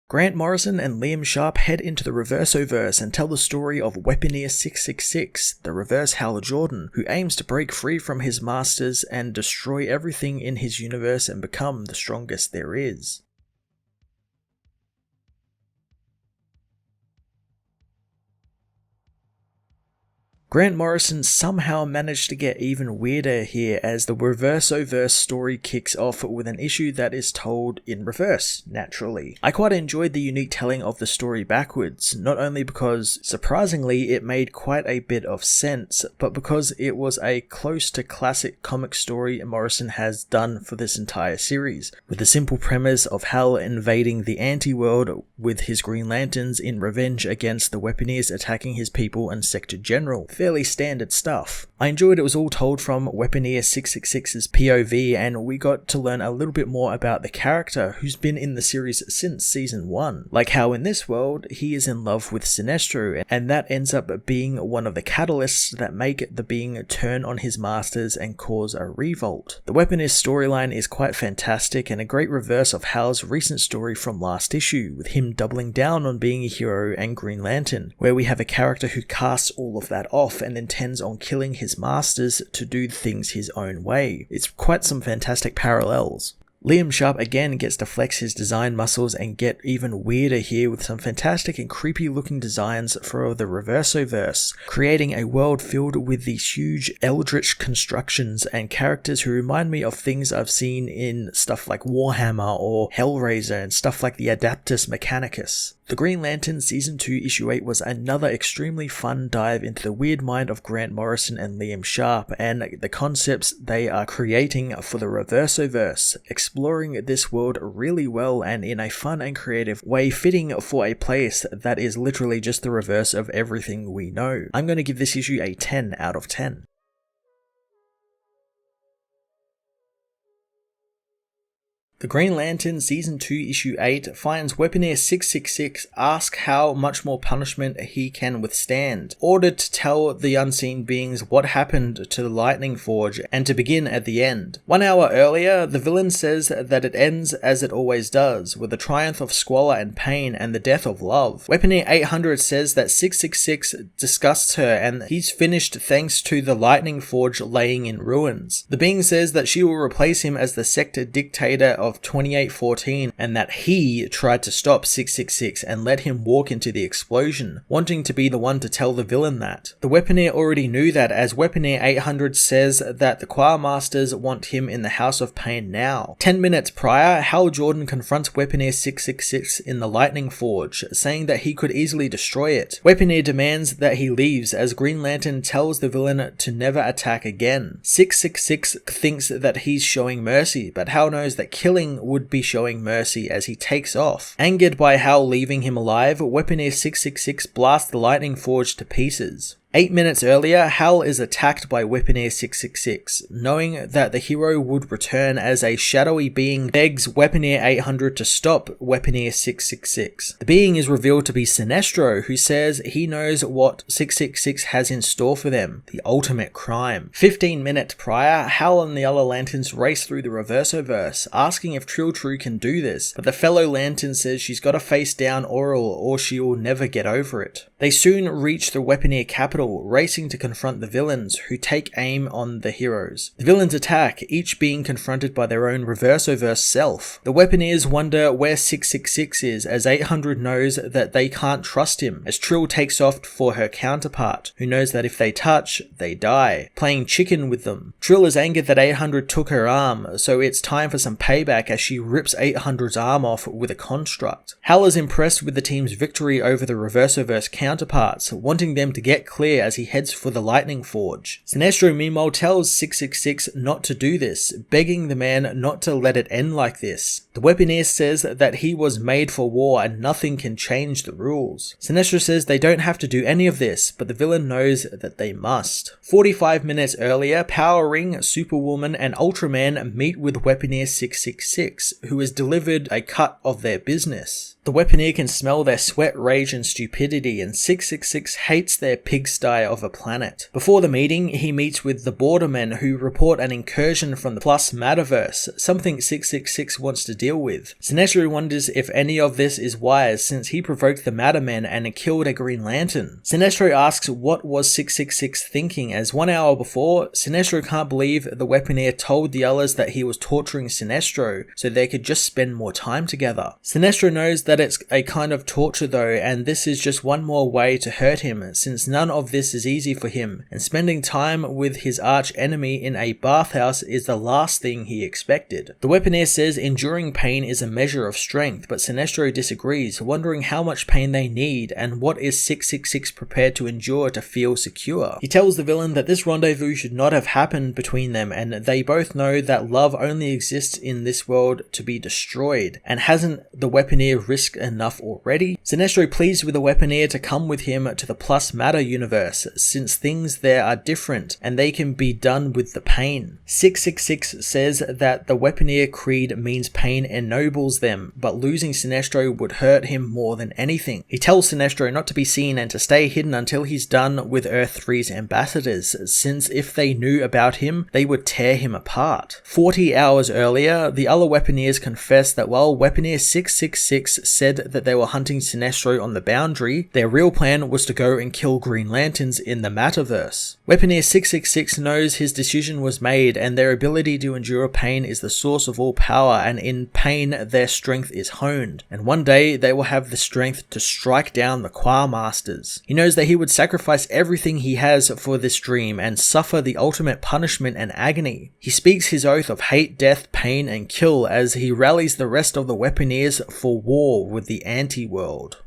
Grant Morrison and Liam Sharp head into the Reverso-Verse and tell the story of Weaponeer 666, the reverse Hal Jordan, who aims to break free from his masters and destroy everything in his universe and become the strongest there is. Grant Morrison somehow managed to get even weirder here as the Reverso-Verse story kicks off with an issue that is told in reverse, naturally. I quite enjoyed the unique telling of the story backwards, not only because, surprisingly, it made quite a bit of sense, but because it was a close to classic comic story Morrison has done for this entire series, with the simple premise of Hal invading the anti-world with his Green Lanterns in revenge against the Weaponeers attacking his people and Sector General. Fairly standard stuff. I enjoyed it was all told from Weaponeer 666's POV, and we got to learn a little bit more about the character who's been in the series since season 1. Like how in this world, he is in love with Sinestro, and that ends up being one of the catalysts that make the being turn on his masters and cause a revolt. The Weaponeer storyline is quite fantastic and a great reverse of Hal's recent story from last issue, with him doubling down on being a hero and Green Lantern, where we have a character who casts all of that off and intends on killing his masters to do things his own way. It's quite some fantastic parallels. Liam Sharp again gets to flex his design muscles and get even weirder here with some fantastic and creepy looking designs for the Reverso-Verse, creating a world filled with these huge eldritch constructions and characters who remind me of things I've seen in stuff like Warhammer or Hellraiser and stuff like the Adeptus Mechanicus. The Green Lantern Season 2 Issue 8 was another extremely fun dive into the weird mind of Grant Morrison and Liam Sharp and the concepts they are creating for the Reverso-Verse, exploring this world really well and in a fun and creative way, fitting for a place that is literally just the reverse of everything we know. I'm going to give this issue a 10 out of 10. The Green Lantern Season 2 Issue 8 finds Weaponeer 666 ask how much more punishment he can withstand, ordered to tell the unseen beings what happened to the Lightning Forge and to begin at the end. 1 hour earlier, the villain says that it ends as it always does, with the triumph of Squalor and pain and the death of love. Weaponeer 800 says that 666 disgusts her and he's finished thanks to the Lightning Forge laying in ruins. The being says that she will replace him as the sector dictator of 2814 and that he tried to stop 666 and let him walk into the explosion, wanting to be the one to tell the villain that. The Weaponeer already knew that, as Weaponeer 800 says that the Choir Masters want him in the House of Pain now. 10 minutes prior, Hal Jordan confronts Weaponeer 666 in the Lightning Forge, saying that he could easily destroy it. Weaponeer demands that he leaves, as Green Lantern tells the villain to never attack again. 666 thinks that he's showing mercy, but Hal knows that killing would be showing mercy as he takes off. Angered by Hal leaving him alive, Weaponeer 666 blasts the Lightning Forge to pieces. 8 minutes earlier, Hal is attacked by Weaponeer 666, knowing that the hero would return as a shadowy being begs Weaponeer 800 to stop Weaponeer 666. The being is revealed to be Sinestro, who says he knows what 666 has in store for them, the ultimate crime. 15 minutes prior, Hal and the other Lanterns race through the Reverso-Verse, asking if Trill True can do this, but the fellow Lantern says she's got to face down Oral or she will never get over it. They soon reach the Weaponeer capital, racing to confront the villains, who take aim on the heroes. The villains attack, each being confronted by their own Reverso-Verse self. The Weaponeers wonder where 666 is, as 800 knows that they can't trust him, as Trill takes off for her counterpart, who knows that if they touch, they die, playing chicken with them. Trill is angered that 800 took her arm, so it's time for some payback as she rips 800's arm off with a construct. Hal is impressed with the team's victory over the Reverso-Verse counterparts, wanting them to get clear as he heads for the Lightning Forge. Sinestro meanwhile tells 666 not to do this, begging the man not to let it end like this. The Weaponeer says that he was made for war and nothing can change the rules. Sinestro says they don't have to do any of this, but the villain knows that they must. 45 minutes earlier, Power Ring, Superwoman and Ultraman meet with Weaponeer 666, who has delivered a cut of their business. The Weaponeer can smell their sweat, rage and stupidity, and 666 hates their pigsty pigsty of a planet. Before the meeting, he meets with the Bordermen who report an incursion from the plus Matterverse, something 666 wants to deal with. Sinestro wonders if any of this is wise since he provoked the Mattermen and killed a Green Lantern. Sinestro asks what was 666 thinking, as 1 hour before, Sinestro can't believe the Weaponeer told the others that he was torturing Sinestro so they could just spend more time together. Sinestro knows that it's a kind of torture though, and this is just one more way to hurt him since none of this is easy for him, and spending time with his arch enemy in a bathhouse is the last thing he expected. The Weaponeer says enduring pain is a measure of strength, but Sinestro disagrees, wondering how much pain they need and what is 666 prepared to endure to feel secure. He tells the villain that this rendezvous should not have happened between them, and they both know that love only exists in this world to be destroyed, and hasn't the Weaponeer risked enough already? Sinestro pleads with the Weaponeer to come with him to the plus matter universe, since things there are different and they can be done with the pain. 666 says that the Weaponeer creed means pain ennobles them, but losing Sinestro would hurt him more than anything. He tells Sinestro not to be seen and to stay hidden until he's done with Earth 3's ambassadors, since if they knew about him, they would tear him apart. 40 hours earlier, the other Weaponeers confessed that while Weaponeer 666 said that they were hunting Sinestro on the boundary, their real plan was to go and kill Green Lanterns in the Matterverse. Weaponeer 666 knows his decision was made, and their ability to endure pain is the source of all power, and in pain their strength is honed, and one day they will have the strength to strike down the Qua Masters. He knows that he would sacrifice everything he has for this dream and suffer the ultimate punishment and agony. He speaks his oath of hate, death, pain, and kill as he rallies the rest of the Weaponeers for war with the anti-world.